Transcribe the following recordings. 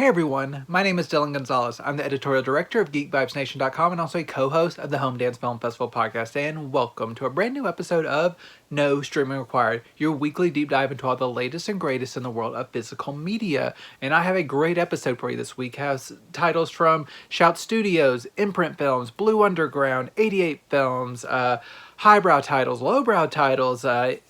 Hey everyone, my name is Dillon Gonzalez. I'm the editorial director of GeekVibesNation.com and also a co-host of the Home Dance Film Festival podcast. And welcome to a brand new episode of No Streaming Required, your weekly deep dive into all the latest and greatest in the world of physical media. And I have a great episode for you this week. It has titles from Shout Studios, Imprint Films, Blue Underground, 88 Films, highbrow titles, lowbrow titles,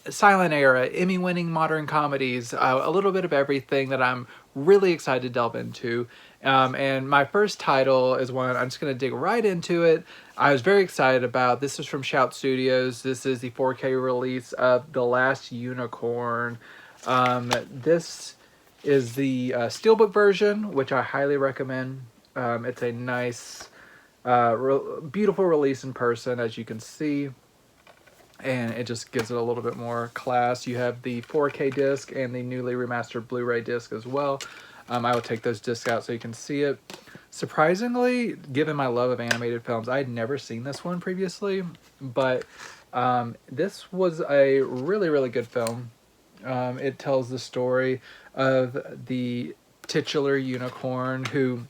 silent era, Emmy-winning modern comedies, a little bit of everything that I'm really excited to delve into. And my first title is one I'm just going to dig right into it. I was very excited about. This is from Shout Studios. This is the 4K release of The Last Unicorn. This is the Steelbook version, which I highly recommend. It's a nice, beautiful release in person, as you can see. And it just gives it a little bit more class. You have the 4K disc and the newly remastered Blu-ray disc as well. I will take those discs out so you can see it. Surprisingly, given my love of animated films, I had never seen this one previously, but this was a really, really good film. It tells the story of the titular unicorn who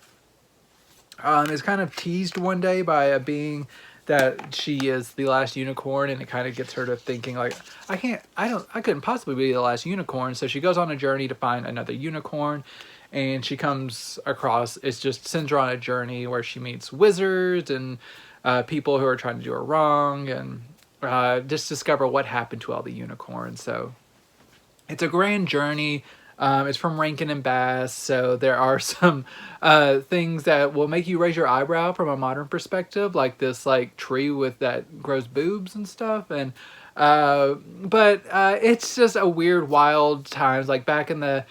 is kind of teased one day by a being that she is the last unicorn, and it kind of gets her to thinking like, I couldn't possibly be the last unicorn. So she goes on a journey to find another unicorn, and she comes across, it just sends her on a journey where she meets wizards and people who are trying to do her wrong, and just discover what happened to all the unicorns. So it's a grand journey. It's from Rankin and Bass, so there are some things that will make you raise your eyebrow from a modern perspective, like this tree with that grows boobs and stuff. And but it's just a weird, wild times, like back in the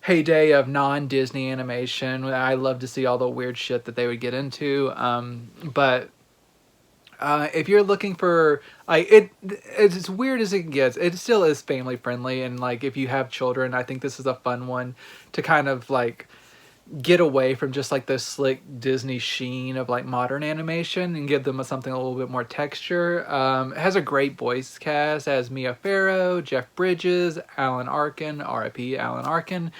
heyday of non-Disney animation. I love to see all the weird shit that they would get into. But if you're looking for it's as weird as it gets, it still is family friendly, and if you have children, I think this is a fun one to kind of get away from just the slick Disney sheen of modern animation and give them something a little bit more texture. It has a great voice cast. It has Mia Farrow, Jeff Bridges, Alan Arkin, R.I.P. Alan Arkin.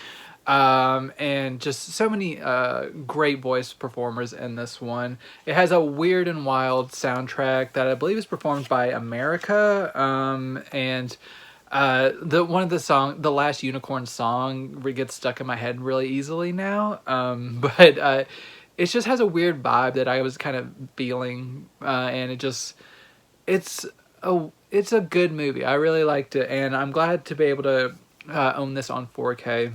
And just so many great voice performers in this one. It has a weird and wild soundtrack that I believe is performed by America. And the Last Unicorn song gets stuck in my head really easily now. But it just has a weird vibe that I was kind of feeling, and it's a good movie. I really liked it, and I'm glad to be able to own this on 4K.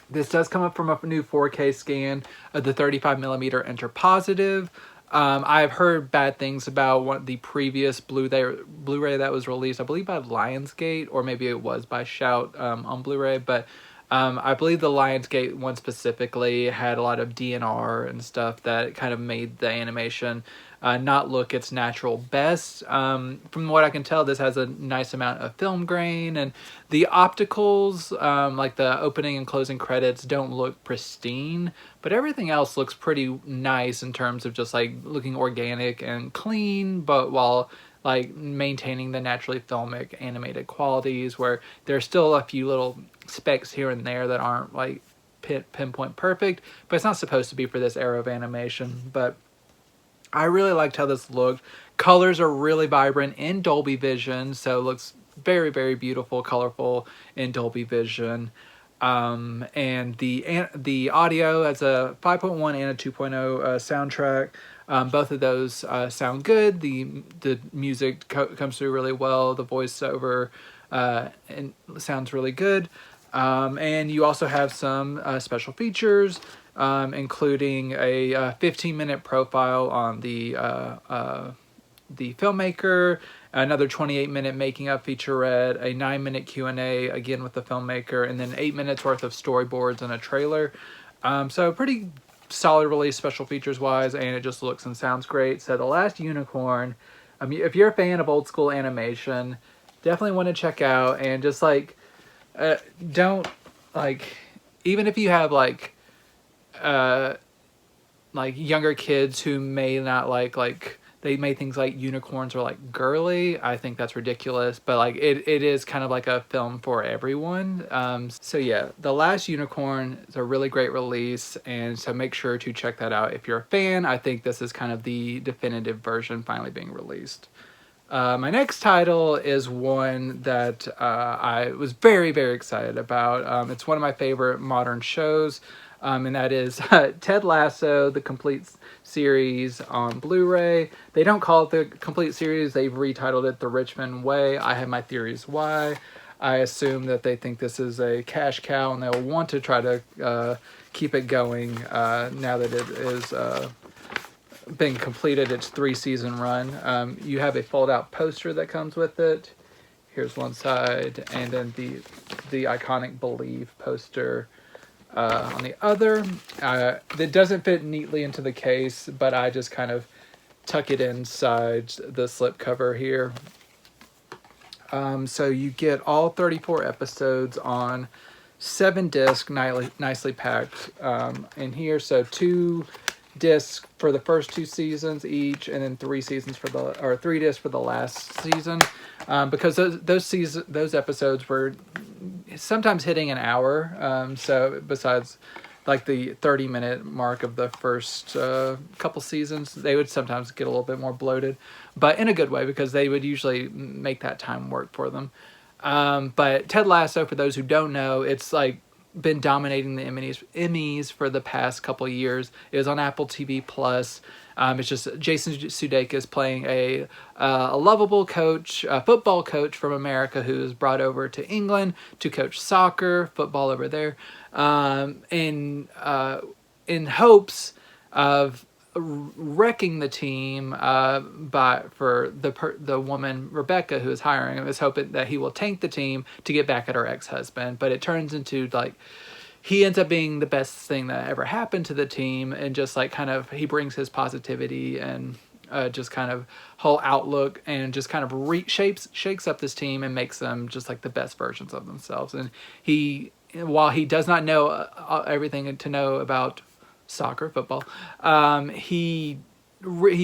This does come up from a new 4K scan of the 35mm interpositive. I've heard bad things about the previous Blu-ray that was released, I believe by Lionsgate, or maybe it was by Shout on Blu-ray, but I believe the Lionsgate one specifically had a lot of DNR and stuff that kind of made the animation not look its natural best. From what I can tell, this has a nice amount of film grain, and the opticals, like the opening and closing credits, don't look pristine, but everything else looks pretty nice in terms of just looking organic and clean, but while maintaining the naturally filmic animated qualities, where there's still a few little specks here and there that aren't pinpoint perfect, but it's not supposed to be for this era of animation. But I really liked how this looked. Colors are really vibrant in Dolby Vision, so it looks very, very beautiful, colorful in Dolby Vision. And the audio has a 5.1 and a 2.0 soundtrack. Both of those sound good. The music comes through really well. The voiceover and sounds really good. And you also have some special features, including a 15-minute profile on the filmmaker, another 28-minute making of featurette, a 9-minute Q&A, again with the filmmaker, and then 8 minutes worth of storyboards and a trailer. So pretty solid release special features wise, and it just looks and sounds great. So The Last Unicorn, if you're a fan of old school animation, definitely want to check out. And just don't even if you have younger kids who may not like they made things like unicorns are like girly. I think that's ridiculous, but like it is kind of like a film for everyone. So yeah, The Last Unicorn is a really great release, and so make sure to check that out if you're a fan. I think this is kind of the definitive version finally being released. My next title is one that I was very, very excited about. It's one of my favorite modern shows, and that is Ted Lasso, the complete series on Blu-ray. They don't call it the complete series. They've retitled it The Richmond Way. I have my theories why. I assume that they think this is a cash cow, and they'll want to try to keep it going now that it is... been completed its 3-season run. You have a fold-out poster that comes with it. Here's one side, and then the iconic Believe poster on the other. It doesn't fit neatly into the case, but I just kind of tuck it inside the slipcover here. So you get all 34 episodes on 7 discs, nicely packed in here. So 2 discs for the first 2 seasons each, and then 3 discs for the last season, because those episodes were sometimes hitting an hour. So besides like the 30-minute mark of the first couple seasons, they would sometimes get a little bit more bloated, but in a good way, because they would usually make that time work for them. But Ted Lasso, for those who don't know, it's like been dominating the Emmys for the past couple years. It was on Apple TV Plus. It's just Jason Sudeikis playing a lovable coach, a football coach from America who is brought over to England to coach soccer, football over there, in hopes of wrecking the team for the woman Rebecca who is hiring him, is hoping that he will tank the team to get back at her ex-husband. But it turns into like he ends up being the best thing that ever happened to the team, and just like kind of he brings his positivity and just kind of whole outlook, and just kind of shakes up this team and makes them just like the best versions of themselves. And while he does not know everything to know about soccer, football, he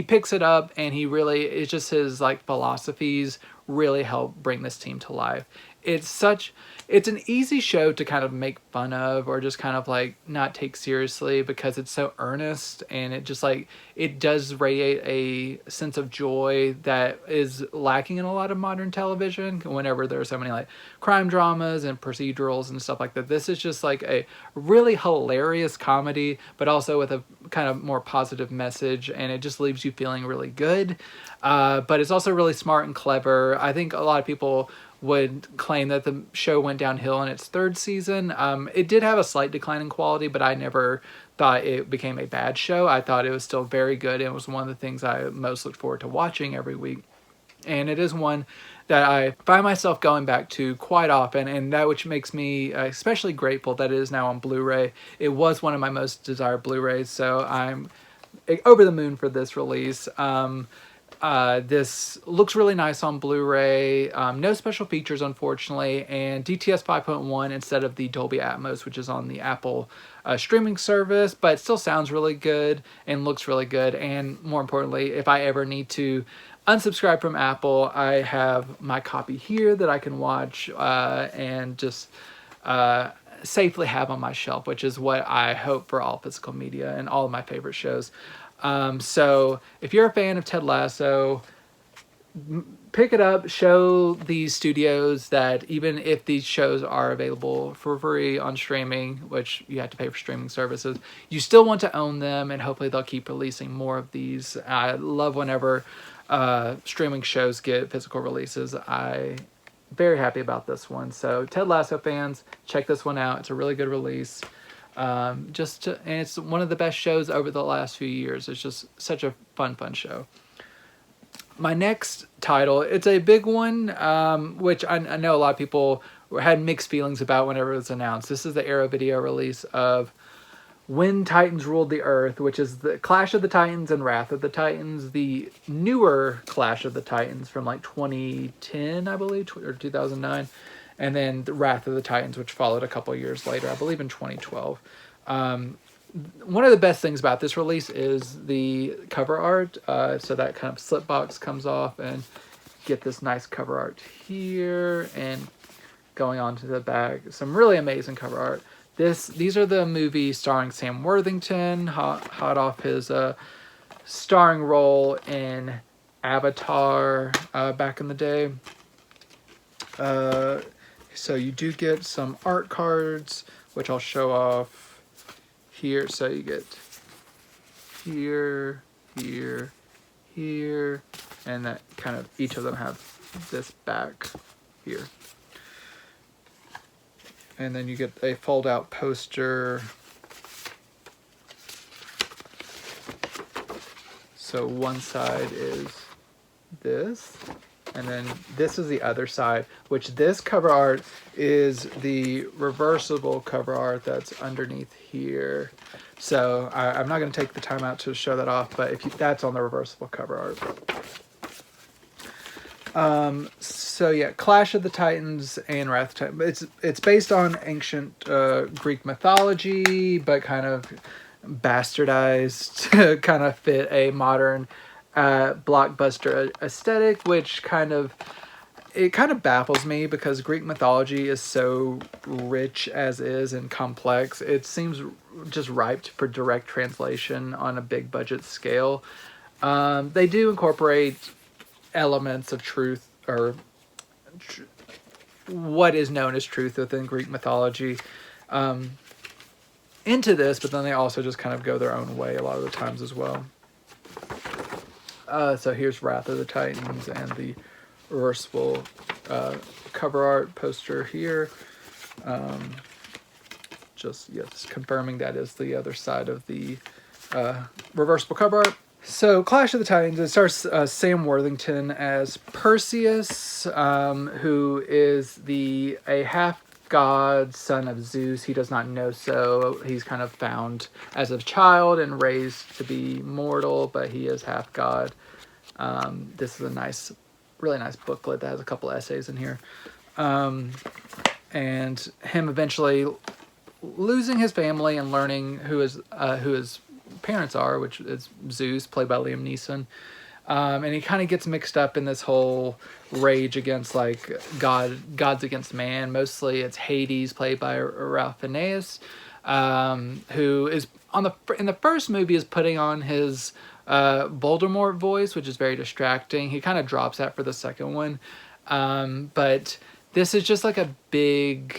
picks it up, and it's just his like philosophies really help bring this team to life. It's an easy show to kind of make fun of, or just kind of like not take seriously, because it's so earnest, and it just like it does radiate a sense of joy that is lacking in a lot of modern television whenever there's so many like crime dramas and procedurals and stuff like that. This is just like a really hilarious comedy, but also with a kind of more positive message, and it just leaves you feeling really good. But it's also really smart and clever. I think a lot of people would claim that the show went downhill in its 3rd season. It did have a slight decline in quality, but I never thought it became a bad show. I thought it was still very good, and it was one of the things I most looked forward to watching every week. And it is one that I find myself going back to quite often, and that which makes me especially grateful that it is now on Blu-ray. It was one of my most desired Blu-rays, so I'm over the moon for this release. This looks really nice on Blu-ray. No special features, unfortunately, and DTS 5.1 instead of the Dolby Atmos, which is on the Apple streaming service, but it still sounds really good and looks really good. And more importantly, if I ever need to unsubscribe from Apple, I have my copy here that I can watch and just safely have on my shelf, which is what I hope for all physical media and all of my favorite shows. So if you're a fan of Ted Lasso, pick it up, show these studios that even if these shows are available for free on streaming, which you have to pay for streaming services, you still want to own them, and hopefully they'll keep releasing more of these. I love whenever streaming shows get physical releases. I'm very happy about this one. So Ted Lasso fans, check this one out. It's a really good release. And it's one of the best shows over the last few years. It's just such a fun show. My next title, it's a big one, which I know a lot of people had mixed feelings about whenever it was announced. This is the Arrow Video release of When Titans Ruled the Earth, which is the Clash of the Titans and Wrath of the Titans, the newer Clash of the Titans from like 2010, I believe, or 2009. And then the Wrath of the Titans, which followed a couple years later, I believe in 2012. one of the best things about this release is the cover art. So that kind of slip box comes off and get this nice cover art here, and going on to the back, some really amazing cover art. These are the movies starring Sam Worthington, hot off his starring role in Avatar back in the day. So you do get some art cards, which I'll show off here. So you get here, here, here, and that kind of, each of them have this back here. And then you get a fold-out poster. So one side is this, and then this is the other side, which this cover art is the reversible cover art that's underneath here. So I'm not going to take the time out to show that off, but that's on the reversible cover art. So yeah, Clash of the Titans and Wrath of the Titans. It's based on ancient Greek mythology, but kind of bastardized to kind of fit a modern blockbuster aesthetic, which kind of baffles me because Greek mythology is so rich as is and complex. It seems just ripe for direct translation on a big budget scale. They do incorporate elements of truth, or what is known as truth within Greek mythology, into this, but then they also just kind of go their own way a lot of the times as well. So here's Wrath of the Titans and the reversible cover art poster here. Just confirming that is the other side of the reversible cover art. So Clash of the Titans, it stars Sam Worthington as Perseus, who is a half-god son of Zeus. He does not know so. He's kind of found as a child and raised to be mortal, but he is half-god. This is a really nice booklet that has a couple essays in here. And him eventually losing his family and learning who his parents are, which is Zeus, played by Liam Neeson. And he kind of gets mixed up in this whole rage against like gods against man. Mostly it's Hades, played by Ralph Fiennes, who is in the first movie is putting on his Voldemort voice, which is very distracting. He kind of drops that for the second one. But this is just like a big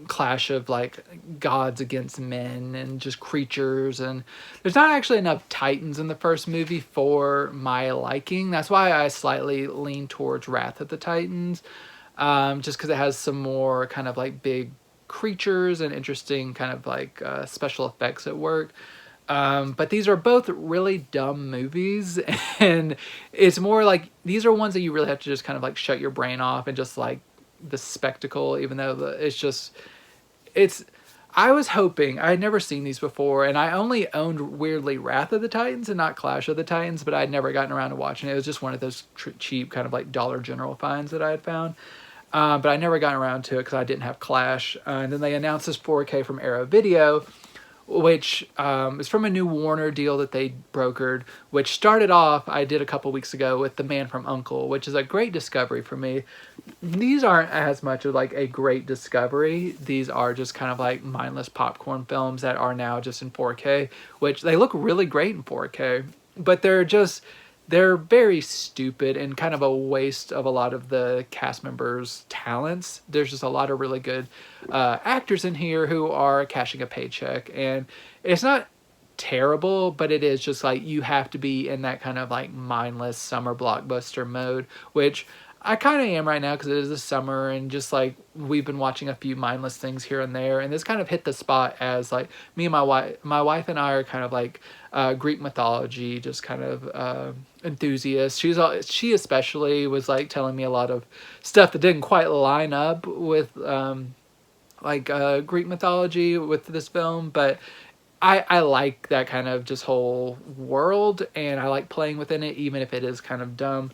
clash of like gods against men and just creatures, and there's not actually enough titans in the first movie for my liking. That's why I slightly lean towards Wrath of the Titans, just because it has some more kind of like big creatures and interesting kind of like special effects at work. But these are both really dumb movies, and it's more like these are ones that you really have to just kind of like shut your brain off and just like the spectacle, even though I was hoping, I had never seen these before, and I only owned weirdly Wrath of the Titans and not Clash of the Titans, but I'd never gotten around to watching it. It was just one of those cheap kind of like Dollar General finds that I had found. But I never got around to it because I didn't have Clash. And then they announced this 4K from Arrow Video, which is from a new Warner deal that they brokered, which started off, I did a couple weeks ago, with The Man from U.N.C.L.E., which is a great discovery for me. These aren't as much of like a great discovery. These are just kind of like mindless popcorn films that are now just in 4K, which they look really great in 4K, but they're very stupid and kind of a waste of a lot of the cast members' talents. There's just a lot of really good actors in here who are cashing a paycheck, and it's not terrible, but it is just like you have to be in that kind of like mindless summer blockbuster mode, which I kind of am right now because it is the summer, and just like we've been watching a few mindless things here and there, and this kind of hit the spot as like me and my wife and I are kind of like Greek mythology just kind of enthusiasts. She especially was like telling me a lot of stuff that didn't quite line up with Greek mythology with this film, but I like that kind of just whole world, and I like playing within it even if it is kind of dumb.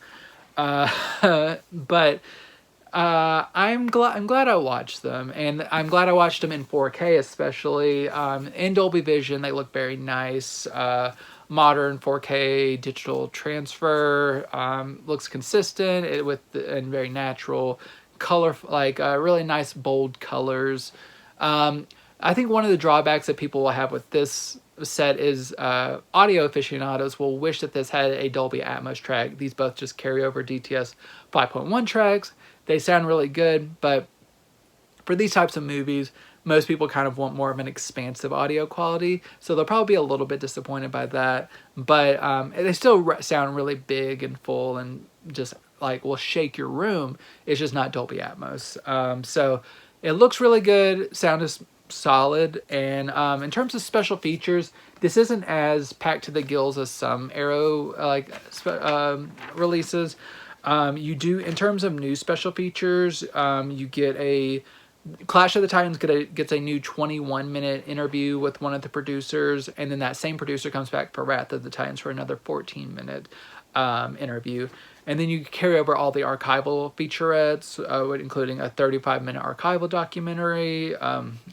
But I'm glad I watched them, and I'm glad I watched them in 4K, especially in Dolby Vision. They look very nice. Modern 4K digital transfer, looks consistent and very natural color, like really nice bold colors. I think one of the drawbacks that people will have with this set is audio aficionados will wish that this had a Dolby Atmos track. These both just carry over DTS 5.1 tracks. They sound really good, but for these types of movies, most people kind of want more of an expansive audio quality, so they'll probably be a little bit disappointed by that. But they still sound really big and full and just like will shake your room. It's just not Dolby Atmos. So it looks really good. Sound is solid, and in terms of special features, this isn't as packed to the gills as some Arrow releases. You do, in terms of new special features, you get a Clash of the Titans gets a new 21-minute interview with one of the producers, and then that same producer comes back for Wrath of the Titans for another 14-minute interview. And then you carry over all the archival featurettes, including a 35-minute archival documentary,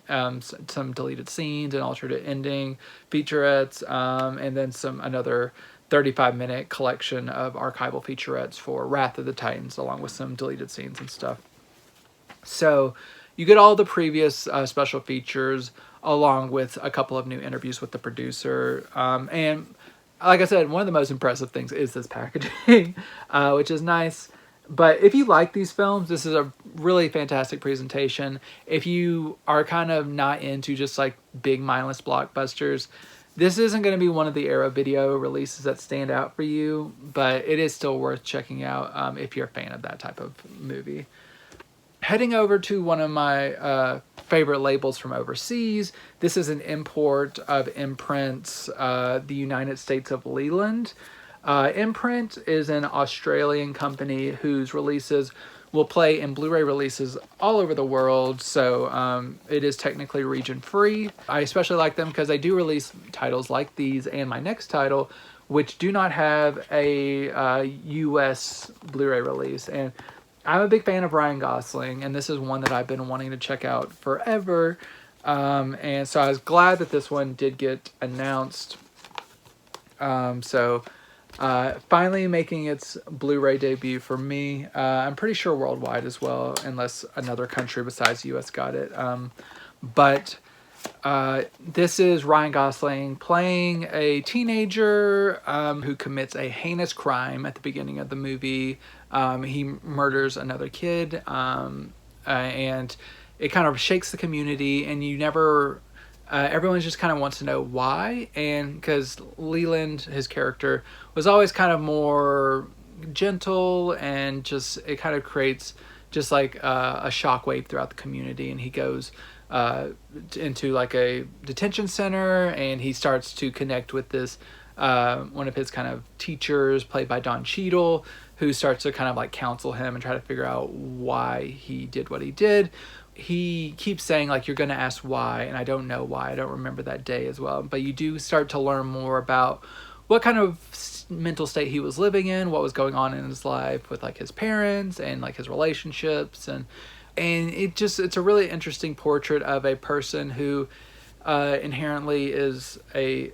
some deleted scenes, and alternate ending featurettes, and then another 35-minute collection of archival featurettes for Wrath of the Titans, along with some deleted scenes and stuff. So you get all the previous special features, along with a couple of new interviews with the producer. And like I said, one of the most impressive things is this packaging, which is nice. But if you like these films, this is a really fantastic presentation. If you are kind of not into just like big mindless blockbusters, this isn't going to be one of the Arrow Video releases that stand out for you, but it is still worth checking out if you're a fan of that type of movie. Heading over to one of my favorite labels from overseas. This is an import of Imprint's The United States of Leland. Imprint is an Australian company whose releases will play in Blu-ray releases all over the world, so it is technically region free. I especially like them because they do release titles like these and my next title, which do not have a US Blu-ray release. And I'm a big fan of Ryan Gosling, and this is one that I've been wanting to check out forever. And so I was glad that this one did get announced. Finally making its Blu-ray debut for me. I'm pretty sure worldwide as well, unless another country besides the US got it. This is Ryan Gosling playing a teenager who commits a heinous crime at the beginning of the movie. He murders another kid, and it kind of shakes the community, and you never... everyone just kind of wants to know why, and because Leland, his character, was always kind of more gentle, and just it kind of creates just like a shockwave throughout the community, and he goes into like a detention center, and he starts to connect with this one of his kind of teachers, played by Don Cheadle, who starts to kind of like counsel him and try to figure out why he did what he did. He keeps saying, like, you're going to ask why, and I don't know why. I don't remember that day as well. But you do start to learn more about what kind of mental state he was living in, what was going on in his life with, like, his parents and, like, his relationships. And it's a really interesting portrait of a person who inherently is a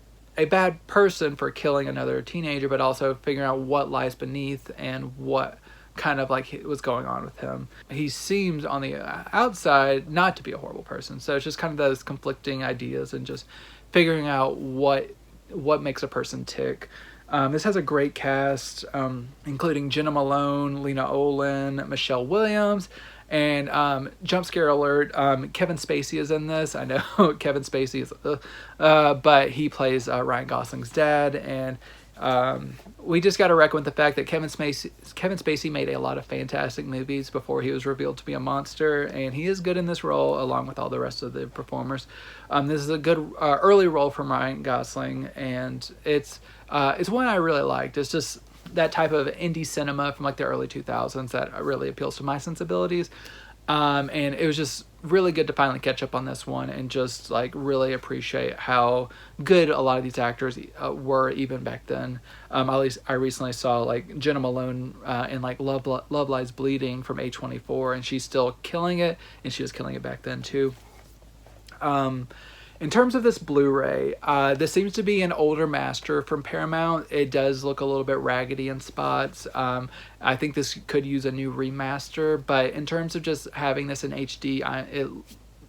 bad person for killing another teenager, but also figuring out what lies beneath and what kind of like was going on with him. He seems on the outside not to be a horrible person, so it's just kind of those conflicting ideas and just figuring out what makes a person tick. This has a great cast, including Jenna Malone, Lena Olin, Michelle Williams, and jump scare alert, Kevin Spacey is in this. I know Kevin Spacey is but he plays Ryan Gosling's dad, and we just got to reckon with the fact that Kevin Spacey made a lot of fantastic movies before he was revealed to be a monster, and he is good in this role along with all the rest of the performers. This is a good early role from Ryan Gosling, and it's one I really liked. It's just that type of indie cinema from like the early 2000s that really appeals to my sensibilities. And it was just really good to finally catch up on this one and just like really appreciate how good a lot of these actors were even back then. At least I recently saw like Jenna Malone in like Love Lies Bleeding from A24, and she's still killing it, and she was killing it back then too. In terms of this Blu-ray, this seems to be an older master from Paramount. It does look a little bit raggedy in spots. I think this could use a new remaster, but in terms of just having this in HD,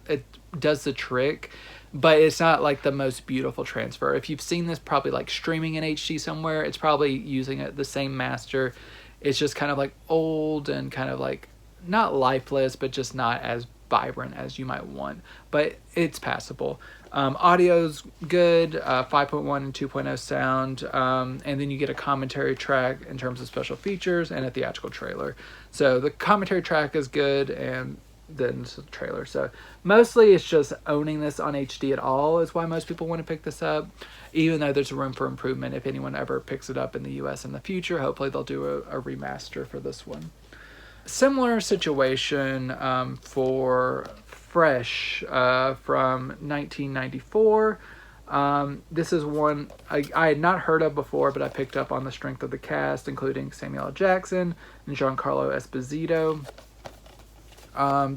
it does the trick, but it's not like the most beautiful transfer. If you've seen this probably like streaming in HD somewhere, it's probably using the same master. It's just kind of like old and kind of like not lifeless, but just not as vibrant as you might want, but it's passable. Audio's good, 5.1 and 2.0 sound, and then you get a commentary track in terms of special features and a theatrical trailer. So the commentary track is good, and then the trailer. So mostly it's just owning this on HD at all is why most people want to pick this up, even though there's room for improvement if anyone ever picks it up in the US in the future. Hopefully they'll do a remaster for this one. Similar situation for Fresh from 1994. This is one I had not heard of before, but I picked up on the strength of the cast, including Samuel L. Jackson and Giancarlo Esposito.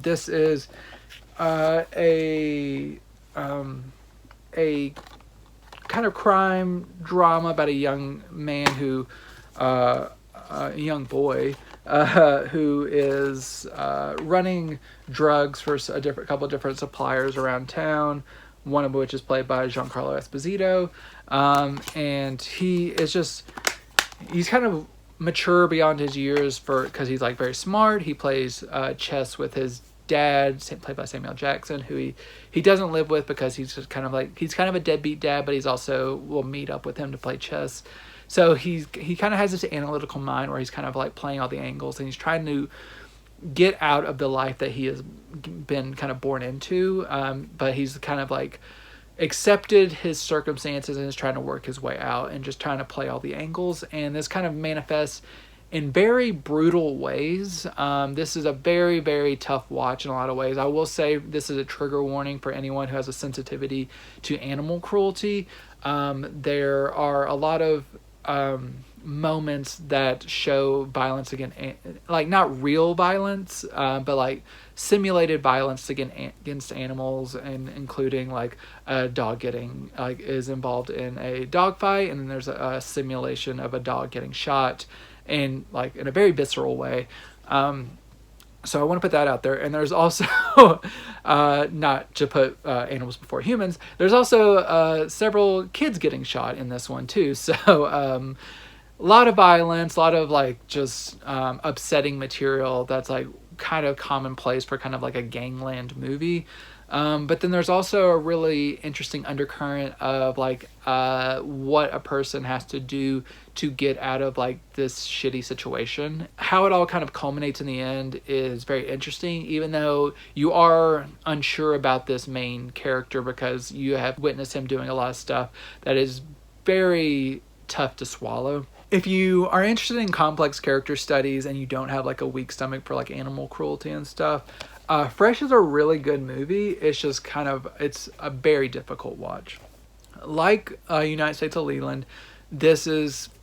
This is a kind of crime drama about a young man who, a young boy, who is running drugs for a couple of different suppliers around town, one of which is played by Giancarlo Esposito. And he's kind of mature beyond his years because he's like very smart. He plays chess with his dad, played by Samuel Jackson, who he doesn't live with because he's just kind of a deadbeat dad, but he's also will meet up with him to play chess. So he kind of has this analytical mind where he's kind of like playing all the angles, and he's trying to get out of the life that he has been kind of born into. But he's kind of like accepted his circumstances and is trying to work his way out and just trying to play all the angles. And this kind of manifests in very brutal ways. This is a very, very tough watch in a lot of ways. I will say this is a trigger warning for anyone who has a sensitivity to animal cruelty. There are a lot of moments that show violence against, like not real violence, but like simulated violence against animals, and including like a dog getting is involved in a dog fight, and then there's a simulation of a dog getting shot, and like in a very visceral way. So I want to put that out there. And there's also, not to put animals before humans, there's also several kids getting shot in this one too. So a lot of violence, a lot of like just upsetting material that's like kind of commonplace for kind of like a gangland movie. But then there's also a really interesting undercurrent of like what a person has to do to get out of like this shitty situation. How it all kind of culminates in the end is very interesting, even though you are unsure about this main character because you have witnessed him doing a lot of stuff that is very tough to swallow. If you are interested in complex character studies and you don't have like a weak stomach for like animal cruelty and stuff, Fresh is a really good movie. It's just it's a very difficult watch. Like United States of Leland, this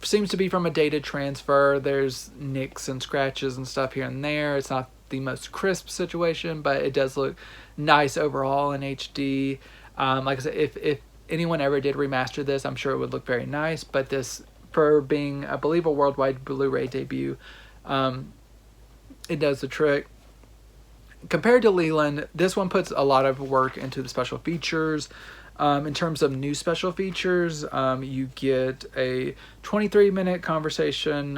seems to be from a dated transfer. There's nicks and scratches and stuff here and there. It's not the most crisp situation, but it does look nice overall in HD. Like I said, if anyone ever did remaster this, I'm sure it would look very nice. But this, for being, I believe, a worldwide Blu-ray debut, it does the trick. Compared to Leland, this one puts a lot of work into the special features. In terms of new special features, you get a 23-minute conversation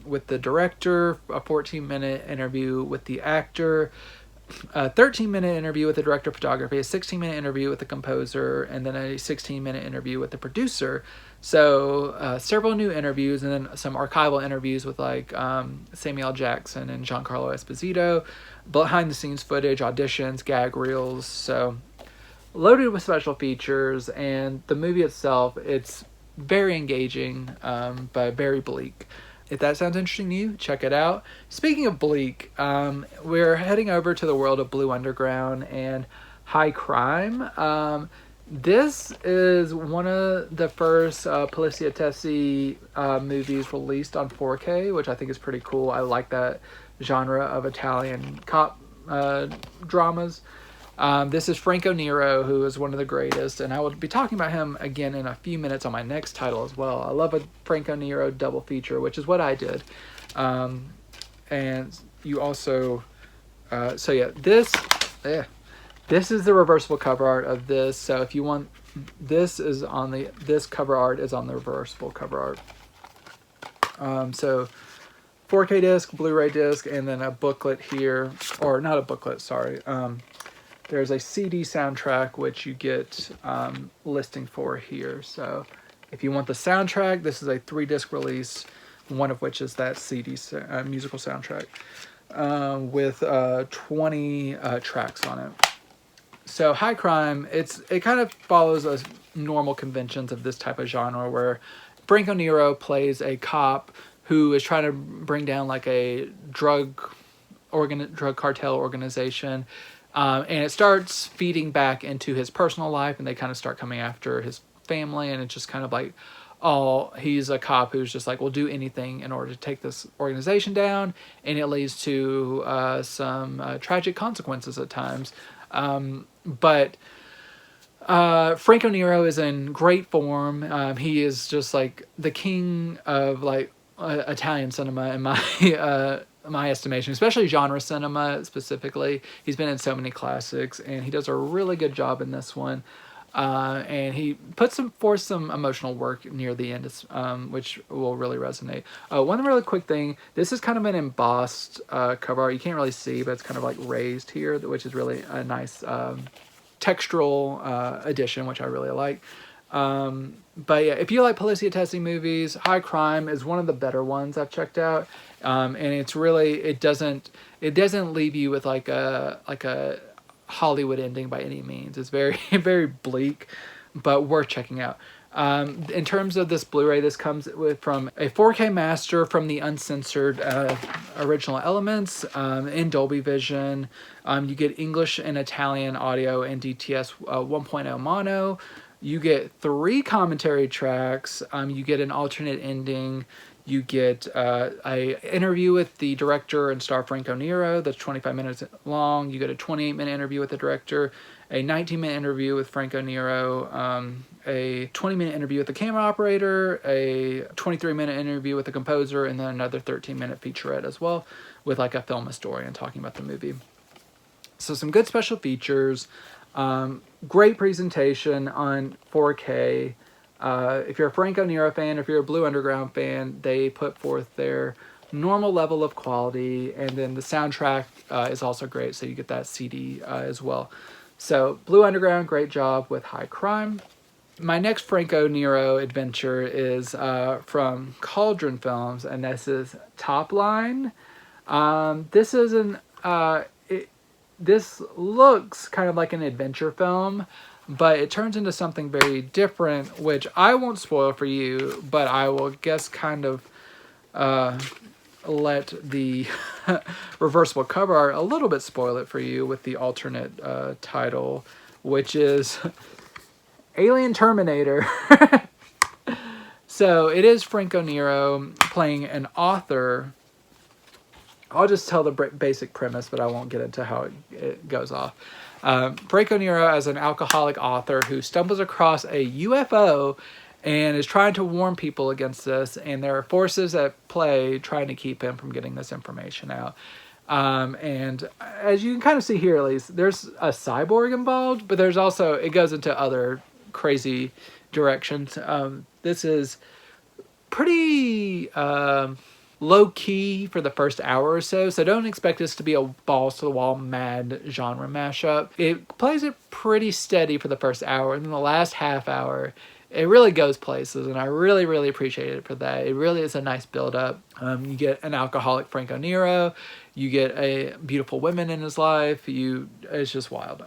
with the director, a 14-minute interview with the actor, a 13-minute interview with the director of photography, a 16-minute interview with the composer, and then a 16-minute interview with the producer. So several new interviews, and then some archival interviews with like Samuel L. Jackson and Giancarlo Esposito, behind-the-scenes footage, auditions, gag reels. So loaded with special features, and the movie itself, it's very engaging, but very bleak. if that sounds interesting to you, check it out. Speaking of bleak, we're heading over to the world of Blue Underground and high crime. This is one of the first Poliziotesi movies released on 4K, which I think is pretty cool. I like that genre of Italian cop dramas. This is Franco Nero, who is one of the greatest, and I will be talking about him again in a few minutes on my next title as well. I love a Franco Nero double feature, which is what I did. And you also, this is the reversible cover art of this. So if you want, this cover art is on the reversible cover art. So 4K disc, Blu-ray disc, and then a booklet here, or not a booklet, sorry. There's a CD soundtrack, which you get listing for here. So if you want the soundtrack, this is a 3-disc release, one of which is that CD musical soundtrack with 20 tracks on it. So high crime, it kind of follows a normal conventions of this type of genre where Franco Nero plays a cop who is trying to bring down like a drug cartel organization. And it starts feeding back into his personal life, and they kind of start coming after his family, and it's just kind of like, he's a cop who's just like, will do anything in order to take this organization down, and it leads to some tragic consequences at times. But Franco Nero is in great form. He is just like the king of like Italian cinema in my estimation, especially genre cinema specifically. He's been in so many classics, and he does a really good job in this one. And he puts forth some emotional work near the end, which will really resonate. One really quick thing, this is kind of an embossed cover art. You can't really see, but it's kind of like raised here, which is really a nice textural addition, which I really like. But yeah, if you like Poliziotesi movies, High Crime is one of the better ones I've checked out. And it's really, it doesn't leave you with like a Hollywood ending by any means. It's very, very bleak, but worth checking out. In terms of this Blu-ray, this comes from a 4K master from the uncensored original elements in Dolby Vision. You get English and Italian audio and DTS 1.0 mono. You get 3 commentary tracks. You get an alternate ending. You get a interview with the director and star Franco Nero that's 25 minutes long. You get a 28-minute interview with the director, a 19-minute interview with Franco Nero, a 20-minute interview with the camera operator, a 23-minute interview with the composer, and then another 13-minute featurette as well with like a film historian talking about the movie. So some good special features, great presentation on 4K. If you're a Franco Nero fan, if you're a Blue Underground fan, they put forth their normal level of quality, and then the soundtrack is also great, so you get that CD as well. So Blue Underground, great job with High Crime. My next Franco Nero adventure is from Cauldron Films, and this is Top Line. This is this looks kind of like an adventure film, but it turns into something very different, which I won't spoil for you, but I will kind of let the reversible cover art a little bit spoil it for you with the alternate title, which is Alien Terminator. So it is Franco Nero playing an author. I'll just tell the basic premise, but I won't get into how it goes off. Franco Nero as an alcoholic author who stumbles across a UFO and is trying to warn people against this, and there are forces at play trying to keep him from getting this information out. And as you can kind of see here, at least, there's a cyborg involved, but there's also, it goes into other crazy directions. This is pretty low-key for the first hour or so, so don't expect this to be a balls-to-the-wall mad genre mashup. It plays it pretty steady for the first hour, and then the last half hour, it really goes places, and I really, really appreciate it for that. It really is a nice build-up. You get an alcoholic Franco Nero, you get a beautiful women in his life, it's just wild.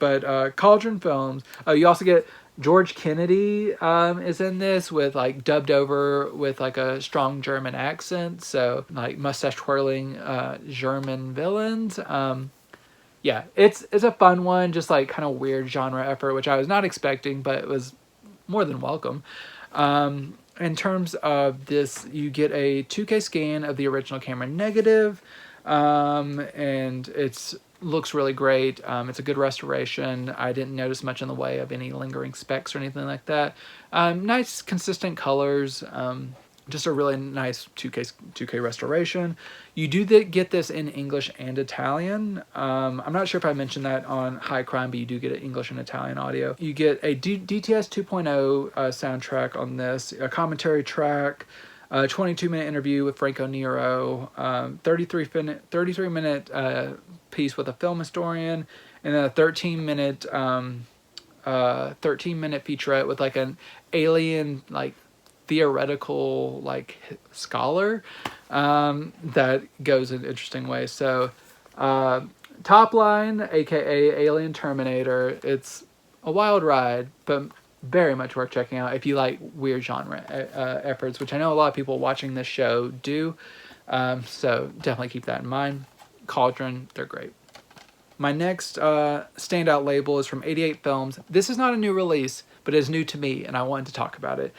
But Cauldron Films, you also get George Kennedy is in this with like dubbed over with like a strong German accent. So like mustache twirling German villains. Yeah, it's a fun one, just like kind of weird genre effort, which I was not expecting, but it was more than welcome. In terms of this, you get a 2K scan of the original camera negative, and it's looks really great. It's a good restoration. I didn't notice much in the way of any lingering specks or anything like that. Nice consistent colors. Just a really nice 2K restoration. You do get this in English and Italian. I'm not sure if I mentioned that on High Crime, but you do get an English and Italian audio. You get a DTS 2.0 soundtrack on this, a commentary track, a 22-minute interview with Franco Nero, 33-minute piece with a film historian, and then a 13-minute 13-minute featurette with like an alien like theoretical like scholar that goes in interesting ways. So Top Line, aka Alien Terminator, it's a wild ride, but very much worth checking out if you like weird genre efforts, which I know a lot of people watching this show do. So definitely keep that in mind. Cauldron, they're great. My next standout label is from 88 Films. This is not a new release, but it is new to me, and I wanted to talk about it.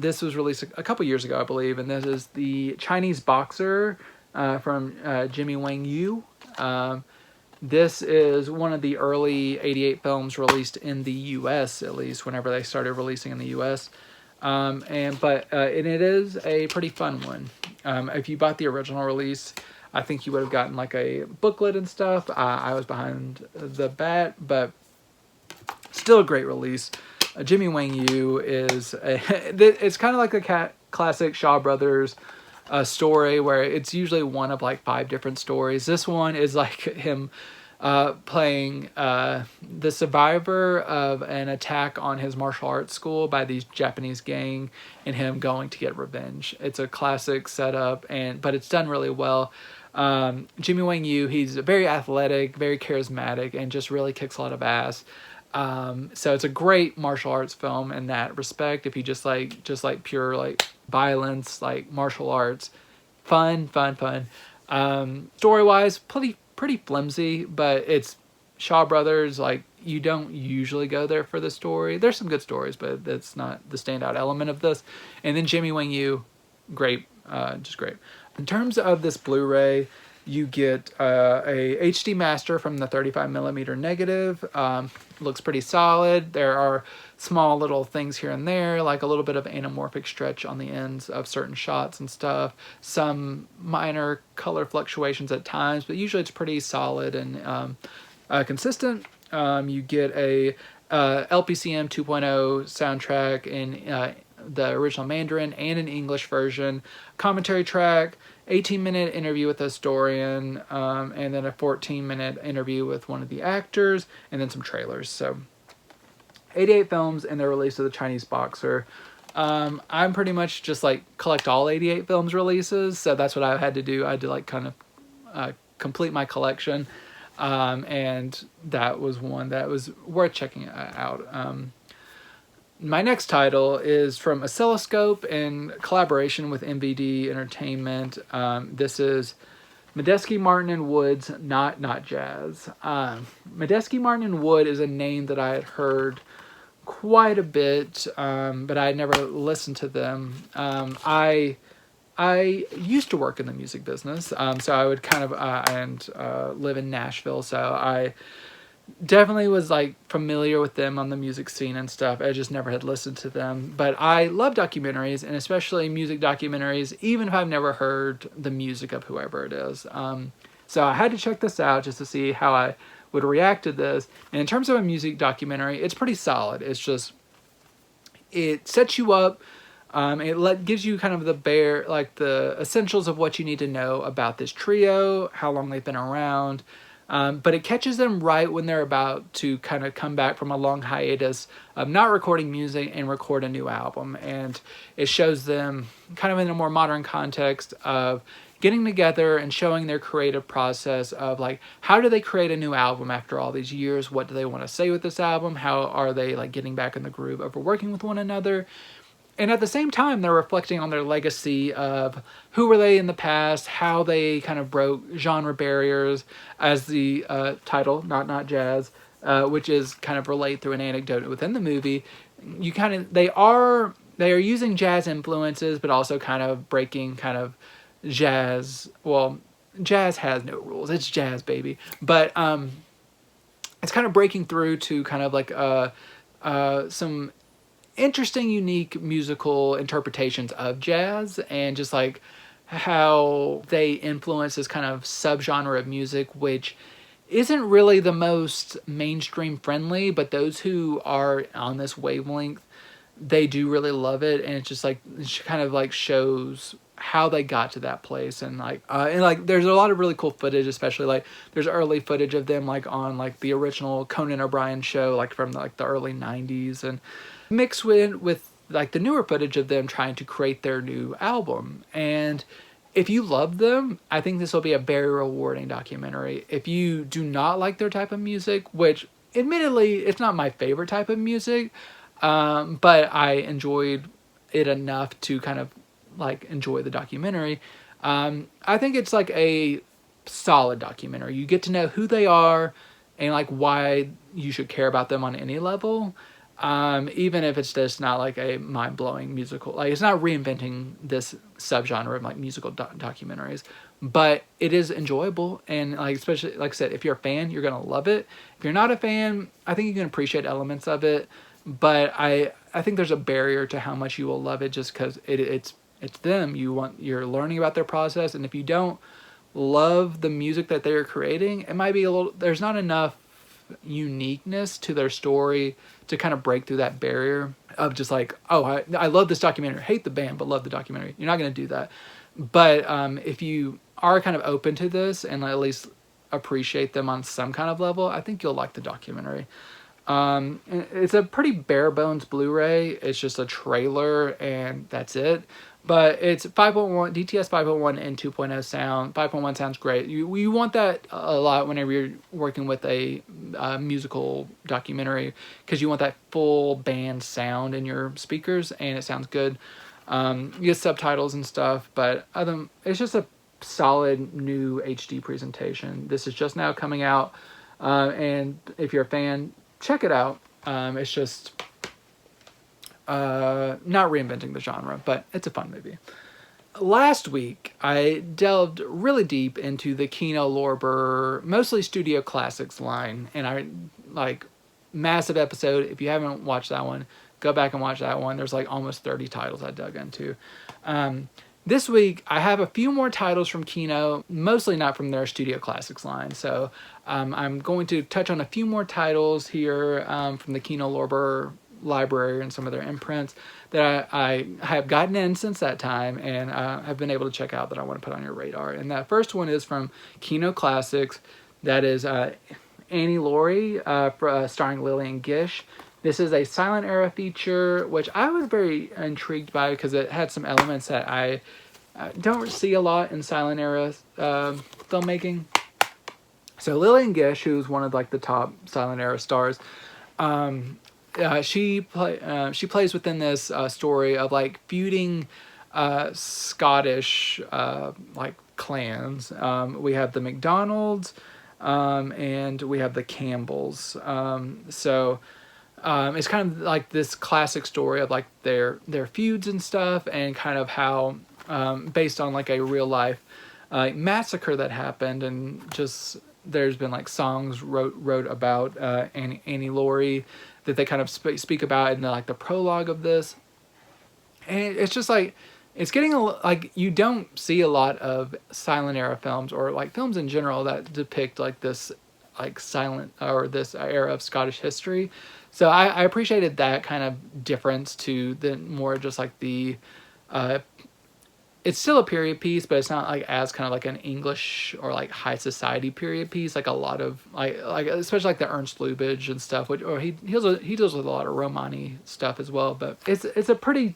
This was released a couple years ago, I believe, and this is the Chinese Boxer from Jimmy Wang Yu. This is one of the early 88 films released in the U.S., at least, whenever they started releasing in the U.S. And it is a pretty fun one. If you bought the original release, I think you would have gotten like a booklet and stuff. I was behind the bat, but still a great release. Jimmy Wang Yu is it's kind of like a classic Shaw Brothers story where it's usually one of like 5 different stories. This one is like him playing the survivor of an attack on his martial arts school by these Japanese gang and him going to get revenge. It's a classic setup, but it's done really well. Jimmy Wang Yu, he's very athletic, very charismatic, and just really kicks a lot of ass. So it's a great martial arts film in that respect. If you just like pure like violence, like martial arts, fun. Story wise, pretty flimsy, but it's Shaw Brothers. Like you don't usually go there for the story. There's some good stories, but that's not the standout element of this. And then Jimmy Wang Yu, great, just great. In terms of this Blu-ray, you get a HD master from the 35mm negative. Looks pretty solid. There are small little things here and there, like a little bit of anamorphic stretch on the ends of certain shots and stuff. Some minor color fluctuations at times, but usually it's pretty solid and consistent. You get a LPCM 2.0 soundtrack in the original Mandarin and an English version, commentary track, 18-minute interview with a historian, and then a 14-minute interview with one of the actors, and then some trailers. So 88 Films and their release of the Chinese Boxer. I'm pretty much just like collect all 88 Films releases, so that's what I had to do. I had to like kind of complete my collection, and that was one that was worth checking out. My next title is from Oscilloscope in collaboration with MVD Entertainment. This is Medeski, Martin, and Wood's Not Jazz. Medeski, Martin, and Wood is a name that I had heard quite a bit, but I had never listened to them. I used to work in the music business, so I would kind of live in Nashville, so I definitely was like familiar with them on the music scene and stuff. I just never had listened to them, but I love documentaries, and especially music documentaries, even if I've never heard the music of whoever it is. So I had to check this out just to see how I would react to this. And in terms of a music documentary, it's pretty solid. It's just, it sets you up. It gives you kind of the essentials of what you need to know about this trio, how long they've been around. But it catches them right when they're about to kind of come back from a long hiatus of not recording music and record a new album. And it shows them kind of in a more modern context of getting together and showing their creative process of like, how do they create a new album after all these years? What do they want to say with this album? How are they like getting back in the groove of working with one another? And at the same time, they're reflecting on their legacy of who were they in the past, how they kind of broke genre barriers, as the title, Not Jazz, which is kind of relayed through an anecdote within the movie. They are using jazz influences, but also kind of breaking kind of jazz. Well, jazz has no rules. It's jazz, baby. But it's kind of breaking through to kind of like some interesting, unique musical interpretations of jazz, and just like how they influence this kind of subgenre of music, which isn't really the most mainstream friendly, but those who are on this wavelength, they do really love it. And it's just like, it kind of like shows how they got to that place. And like there's a lot of really cool footage, especially like there's early footage of them like on like the original Conan O'Brien show, like from like the early 90s, and mixed with like the newer footage of them trying to create their new album. And if you love them, I think this will be a very rewarding documentary. If you do not like their type of music, which admittedly it's not my favorite type of music, but I enjoyed it enough to kind of like enjoy the documentary, I think it's like a solid documentary. You get to know who they are and like why you should care about them on any level. Even if it's just not like a mind-blowing musical, like it's not reinventing this subgenre of like musical documentaries, but it is enjoyable. And like, especially like I said, if you're a fan, you're gonna love it. If you're not a fan, I think you can appreciate elements of it, but I think there's a barrier to how much you will love it, just because it's them. You're learning about their process, and if you don't love the music that they're creating, it might be there's not enough uniqueness to their story to kind of break through that barrier of just like, oh, I love this documentary, hate the band, but love the documentary. You're not going to do that. But if you are kind of open to this and at least appreciate them on some kind of level, I think you'll like the documentary. It's a pretty bare bones Blu-ray. It's just a trailer and that's it. But it's 5.1 DTS 5.1 and 2.0 sound. 5.1 sounds great. You want that a lot whenever you're working with a musical documentary, because you want that full band sound in your speakers, and it sounds good. You get subtitles and stuff, but it's just a solid new HD presentation. This is just now coming out, and if you're a fan, check it out. It's just not reinventing the genre, but it's a fun movie. Last week, I delved really deep into the Kino Lorber, mostly Studio Classics line, and I like massive episode. If you haven't watched that one, go back and watch that one. There's like almost 30 titles I dug into. This week, I have a few more titles from Kino, mostly not from their Studio Classics line. So I'm going to touch on a few more titles here from the Kino Lorber library and some of their imprints that I have gotten in since that time, and have been able to check out that I want to put on your radar. And that first one is from Kino Classics. That is Annie Laurie, starring Lillian Gish. This is a silent era feature, which I was very intrigued by because it had some elements that I don't see a lot in silent era filmmaking. So Lillian Gish, who's one of like the top silent era stars, she plays within this story of like feuding Scottish like clans. We have the MacDonalds, and we have the Campbells. It's kind of like this classic story of like their feuds and stuff, and kind of how based on like a real life massacre that happened, and just there's been like songs wrote about Annie Laurie that they kind of speak about in the prologue of this. And it's just like, it's getting like, you don't see a lot of silent era films, or like films in general, that depict like this like silent, or this era of Scottish history. So I appreciated that kind of difference to the more just like the it's still a period piece, but it's not like as kind of like an English or like high society period piece, like a lot of like especially like the Ernst Lubitsch and stuff, which, or he deals with a lot of Romani stuff as well. But it's a pretty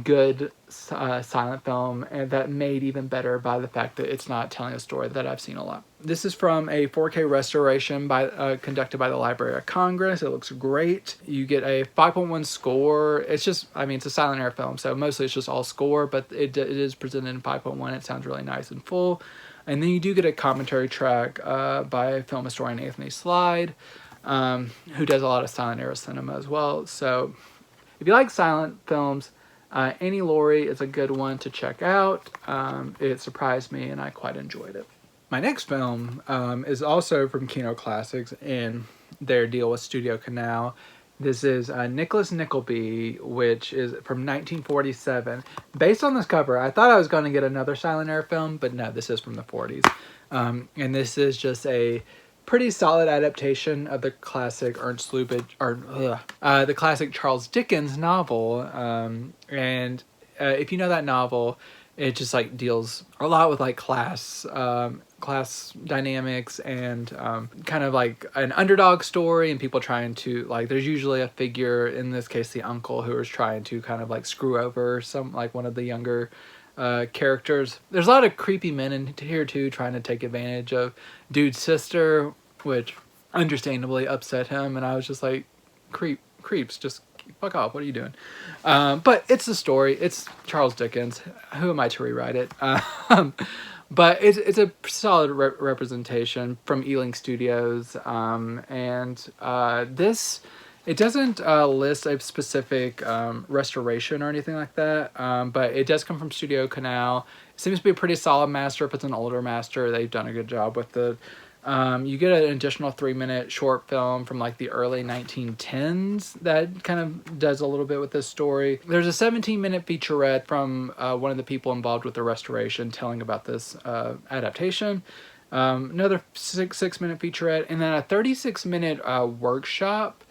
good silent film, and that made even better by the fact that it's not telling a story that I've seen a lot. This is from a 4K restoration conducted by the Library of Congress. It looks great. You get a 5.1 score. It's just, I mean, it's a silent era film, so mostly it's just all score, but it is presented in 5.1. It sounds really nice and full. And then you do get a commentary track by film historian Anthony Slide, who does a lot of silent era cinema as well. So if you like silent films, Annie Laurie is a good one to check out. It surprised me and I quite enjoyed it. My next film is also from Kino Classics in their deal with Studio Canal. This is Nickleby, which is from 1947. Based on this cover, I thought I was going to get another silent era film, but no, this is from the 40s. And this is just a pretty solid adaptation of the classic Ernst Lubitsch, or the classic Charles Dickens novel. And if you know that novel, it just like deals a lot with like class dynamics and kind of like an underdog story and people trying to, like, there's usually a figure, in this case the uncle, who is trying to kind of like screw over one of the younger characters. There's a lot of creepy men in here too, trying to take advantage of dude's sister, which understandably upset him, and I was just like, creeps, just fuck off, what are you doing? But it's the story, it's Charles Dickens, who am I to rewrite it? But it's a solid representation from Ealing Studios, and this, it doesn't list a specific restoration or anything like that, but it does come from Studio Canal. It seems to be a pretty solid master. If it's an older master, they've done a good job with it. You get an additional 3-minute short film from like the early 1910s that kind of does a little bit with this story. There's a 17-minute featurette from one of the people involved with the restoration telling about this adaptation. Another 6-minute featurette, and then a 36-minute workshop,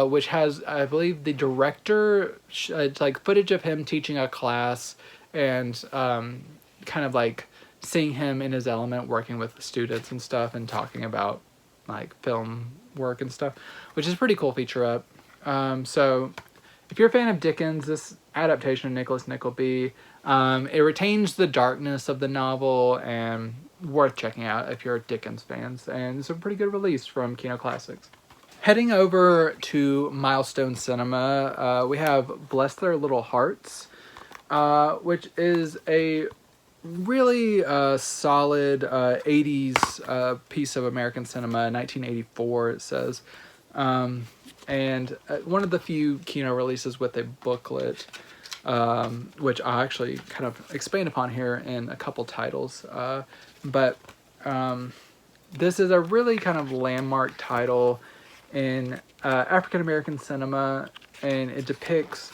which has, I believe, the director, it's like footage of him teaching a class and kind of like seeing him in his element working with the students and stuff and talking about like film work and stuff, which is a pretty cool featurette. So if you're a fan of Dickens, this adaptation of Nicholas Nickleby, it retains the darkness of the novel and worth checking out if you're Dickens fans, and it's a pretty good release from Kino Classics. Heading over to Milestone Cinema, we have Bless Their Little Hearts, which is a really solid 80s piece of American cinema, 1984 it says, and one of the few Kino releases with a booklet, which I'll actually kind of expand upon here in a couple titles, but this is a really kind of landmark title in African American cinema, and it depicts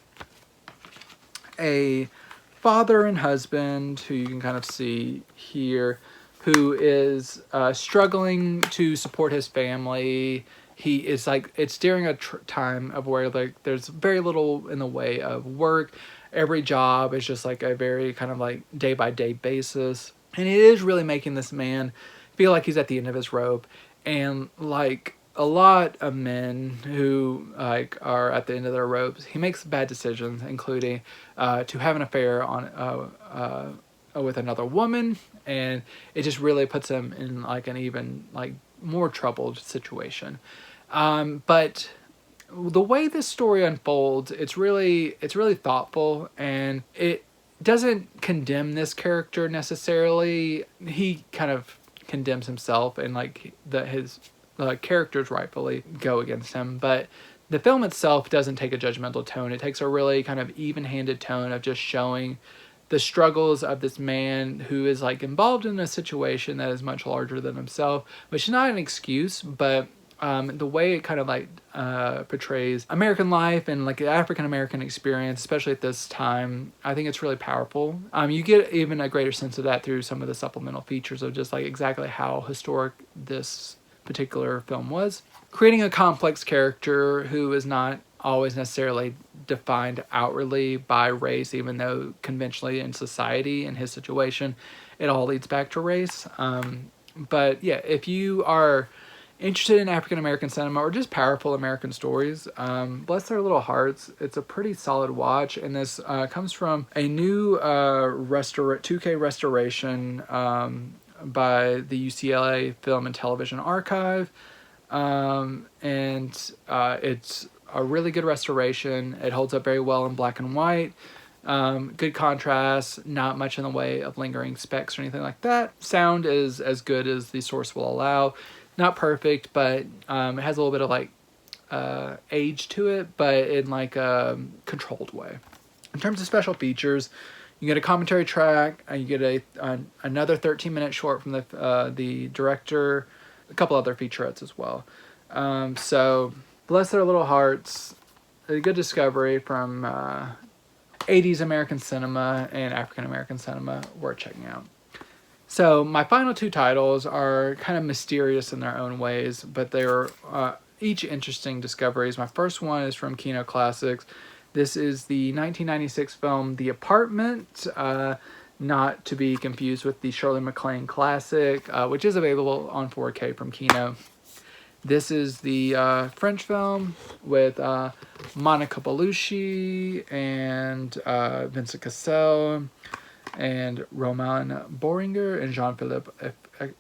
a father and husband, who you can kind of see here, who is struggling to support his family. He is like, it's during a time of where like there's very little in the way of work. Every job is just like a very kind of like day by day basis, and it is really making this man feel like he's at the end of his rope. And like a lot of men who like are at the end of their ropes, he makes bad decisions, including to have an affair on with another woman, and it just really puts him in like an even like more troubled situation. But the way this story unfolds, it's really thoughtful, and it doesn't condemn this character necessarily. He kind of condemns himself, and like his characters rightfully go against him, but the film itself doesn't take a judgmental tone. It takes a really kind of even-handed tone of just showing the struggles of this man who is like involved in a situation that is much larger than himself, which is not an excuse, but the way it kind of like portrays American life and like the African American experience, especially at this time, I think it's really powerful. You get even a greater sense of that through some of the supplemental features of just like exactly how historic this particular film was. Creating a complex character who is not always necessarily defined outwardly by race, even though conventionally in society, in his situation, it all leads back to race. But yeah, if you are interested in African American cinema or just powerful American stories, bless their little hearts. It's a pretty solid watch, and this comes from a new 2K restoration by the UCLA Film and Television Archive, and it's a really good restoration. It holds up very well in black and white. Good contrast, not much in the way of lingering specs or anything like that. Sound is as good as the source will allow. Not perfect, but it has a little bit of like age to it, but in like a controlled way. In terms of special features, you get a commentary track, you get another 13-minute short from the director, a couple other featurettes as well. So bless their little hearts. A good discovery from 80s American cinema and African American cinema worth checking out. So my final two titles are kind of mysterious in their own ways, but they are each interesting discoveries. My first one is from Kino Classics. This is the 1996 film The Apartment, not to be confused with the Shirley MacLaine classic, which is available on 4K from Kino. This is the French film with Monica Bellucci and Vincent Cassel and Roman Boringer and Jean-Philippe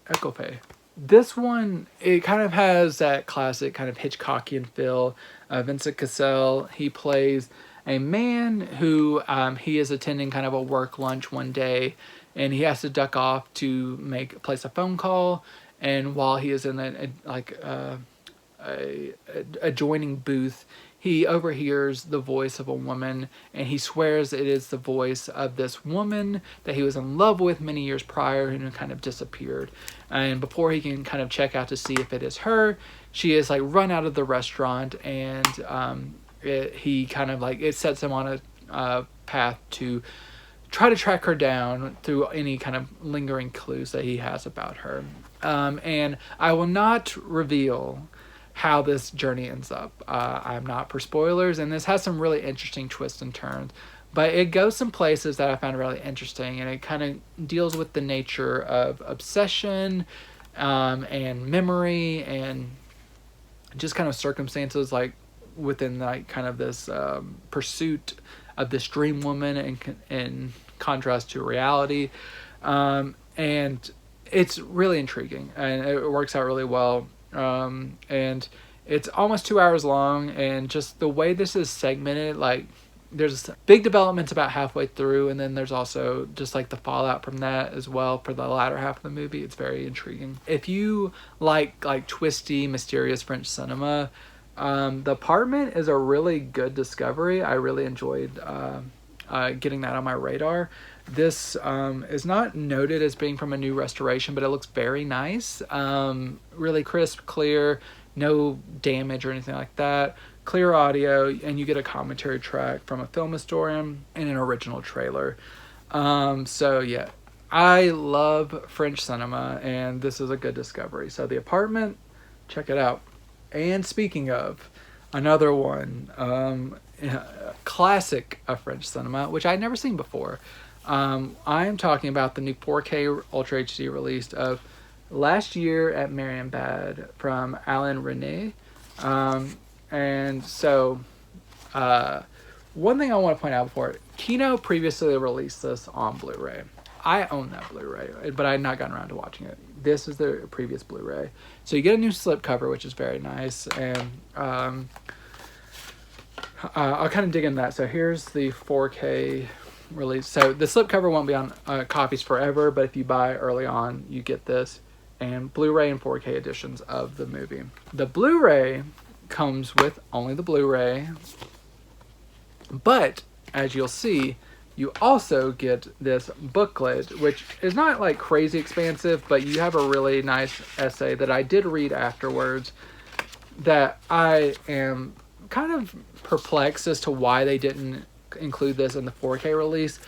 Ecoffe. This one, it kind of has that classic kind of Hitchcockian feel. Vincent Cassel, he plays a man who he is attending kind of a work lunch one day, and he has to duck off to place a phone call. And while he is in a adjoining booth, he overhears the voice of a woman, and he swears it is the voice of this woman that he was in love with many years prior and who kind of disappeared. And before he can kind of check out to see if it is her, she is like run out of the restaurant, and it sets him on a path to try to track her down through any kind of lingering clues that he has about her. And I will not reveal how this journey ends up. I'm not for spoilers, and this has some really interesting twists and turns, but it goes some places that I found really interesting, and it kind of deals with the nature of obsession and memory and just kind of circumstances like within like kind of this pursuit of this dream woman in contrast to reality. And it's really intriguing, and it works out really well. And it's almost 2 hours long, and just the way this is segmented, like there's big developments about halfway through, and then there's also just like the fallout from that as well for the latter half of the movie. It's very intriguing. If you like twisty, mysterious French cinema, The Apartment is a really good discovery. I really enjoyed getting that on my radar. This is not noted as being from a new restoration, but it looks very nice. Really crisp, clear, no damage or anything like that. Clear audio, and you get a commentary track from a film historian and an original trailer. So yeah, I love French cinema, and this is a good discovery. So The Apartment, check it out. And speaking of, another one, classic of French cinema, which I'd never seen before. I am talking about the new 4K Ultra HD release of last year at Marienbad from Alain Resnais. And so, one thing I want to point out before, Kino previously released this on Blu-ray. I own that Blu-ray, but I had not gotten around to watching it. This is the previous Blu-ray. So you get a new slipcover, which is very nice, and I'll kind of dig into that. So here's the 4K release. So the slipcover won't be on copies forever, but if you buy early on, you get this, and Blu-ray and 4K editions of the movie. The Blu-ray comes with only the Blu-ray, but as you'll see, you also get this booklet, which is not like crazy expansive, but you have a really nice essay that I did read afterwards that I am kind of perplexed as to why they didn't include this in the 4K release.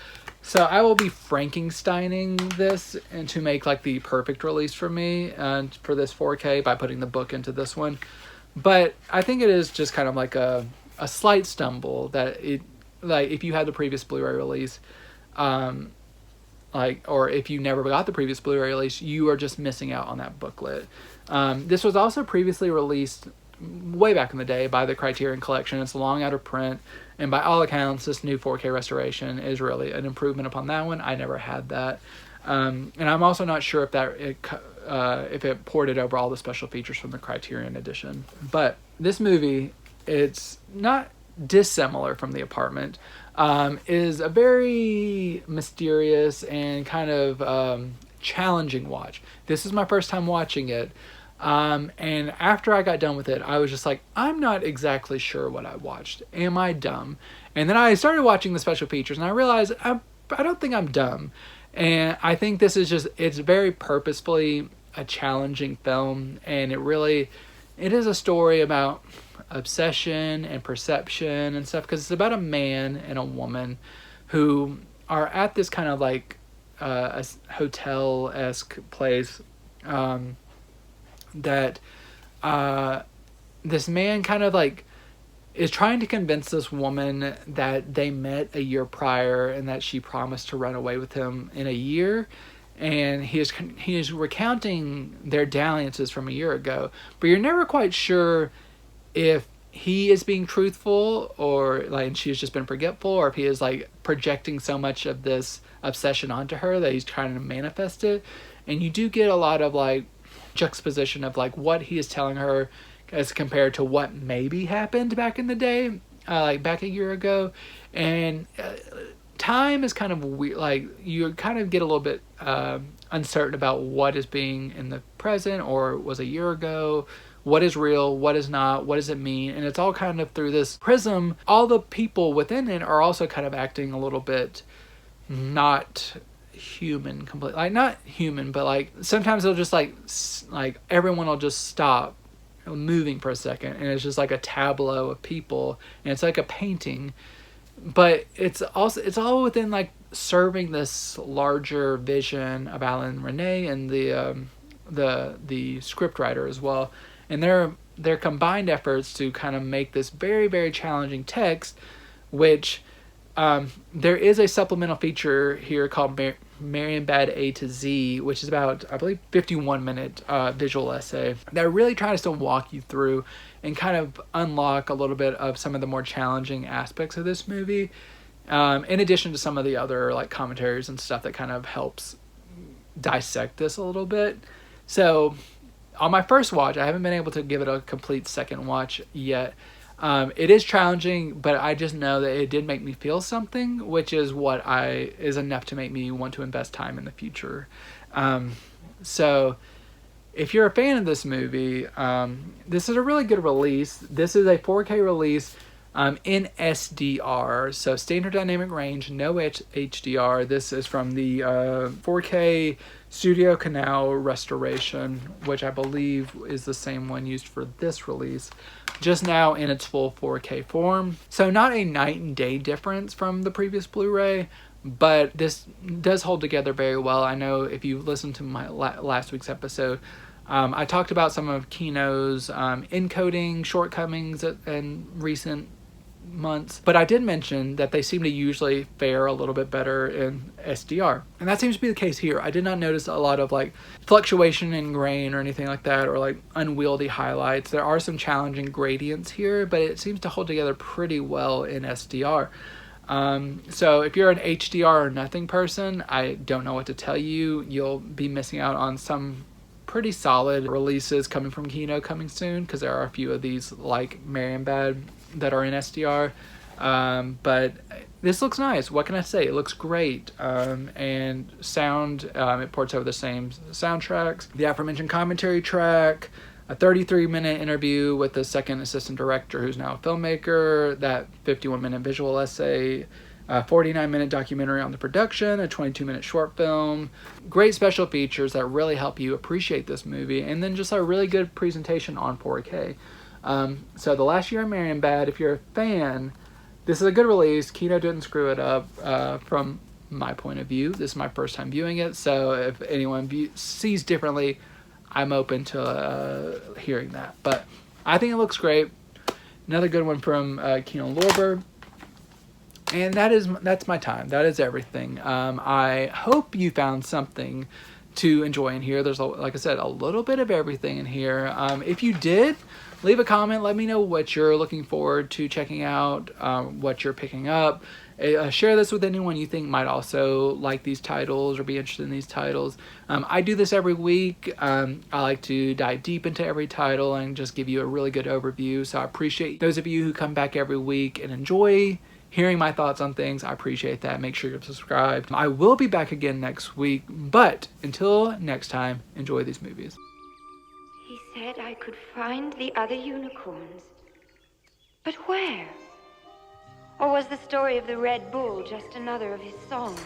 So I will be Frankensteining this and to make like the perfect release for me and for this 4K by putting the book into this one. But I think it is just kind of like a slight stumble that it, like if you had the previous Blu-ray release, or if you never got the previous Blu-ray release, you are just missing out on that booklet. This was also previously released way back in the day by the Criterion Collection. It's long out of print, and by all accounts, this new 4K restoration is really an improvement upon that one. I never had that, and I'm also not sure if it ported over all the special features from the Criterion edition. But this movie, it's not dissimilar from The Apartment. Is a very mysterious and kind of challenging watch. This is my first time watching it. And after I got done with it, I was just like, I'm not exactly sure what I watched. Am I dumb? And then I started watching the special features, and I realized I don't think I'm dumb. And I think this is it's very purposefully a challenging film, and it is a story about obsession and perception and stuff, because it's about a man and a woman who are at this kind of like a hotel-esque place, that this man kind of like is trying to convince this woman that they met a year prior and that she promised to run away with him in a year. And he is recounting their dalliances from a year ago, but you're never quite sure if he is being truthful, or like, and she's just been forgetful, or if he is like projecting so much of this obsession onto her that he's trying to manifest it. And you do get a lot of like juxtaposition of like what he is telling her as compared to what maybe happened back in the day, like back a year ago. And time is kind of weird. Like you kind of get a little bit uncertain about what is being in the present or was a year ago. What is real? What is not? What does it mean? And it's all kind of through this prism. All the people within it are also kind of acting a little bit not human completely. Like not human, but like sometimes they'll just like everyone will just stop moving for a second, and it's just like a tableau of people, and it's like a painting. But it's all within like serving this larger vision of Alan Renee and the scriptwriter as well. And their combined efforts to kind of make this very, very challenging text, which there is a supplemental feature here called Marienbad A to Z, which is about, I believe, 51-minute visual essay that really tries to walk you through and kind of unlock a little bit of some of the more challenging aspects of this movie, in addition to some of the other like commentaries and stuff that kind of helps dissect this a little bit. So on my first watch, I haven't been able to give it a complete second watch yet. It is challenging, but I just know that it did make me feel something, which is is enough to make me want to invest time in the future. So if you're a fan of this movie, this is a really good release. This is a 4K release in SDR, so standard dynamic range, no HDR. This is from the 4K Studio Canal restoration, which I believe is the same one used for this release, just now in its full 4K form. So not a night and day difference from the previous Blu-ray, but this does hold together very well. I know if you listened to my last week's episode, I talked about some of Kino's encoding shortcomings in recent months, but I did mention that they seem to usually fare a little bit better in SDR, and that seems to be the case here. I did not notice a lot of like fluctuation in grain or anything like that, or like unwieldy highlights. There are some challenging gradients here, but it seems to hold together pretty well in SDR. So if you're an HDR or nothing person, I don't know what to tell you. You'll be missing out on some pretty solid releases coming from Kino coming soon, because there are a few of these like Marienbad that are in SDR. But this looks nice. What can I say? It looks great. And sound, it ports over the same soundtracks. The aforementioned commentary track, a 33-minute interview with the second assistant director who's now a filmmaker, that 51-minute visual essay, a 49-minute documentary on the production, a 22-minute short film, great special features that really help you appreciate this movie, and then just a really good presentation on 4K. So The Last Year of Marienbad, if you're a fan, this is a good release. Kino didn't screw it up from my point of view. This is my first time viewing it, so if anyone sees differently, I'm open to hearing that. But I think it looks great. Another good one from Kino Lorber. And that's my time. That is everything. I hope you found something to enjoy in here. There's, like I said, a little bit of everything in here. If you did, leave a comment. Let me know what you're looking forward to checking out, what you're picking up. Share this with anyone you think might also like these titles or be interested in these titles. I do this every week. I like to dive deep into every title and just give you a really good overview. So I appreciate those of you who come back every week and enjoy hearing my thoughts on things. I appreciate that. Make sure you're subscribed. I will be back again next week, but until next time, enjoy these movies. He said I could find the other unicorns. But where? Or was the story of the Red Bull just another of his songs?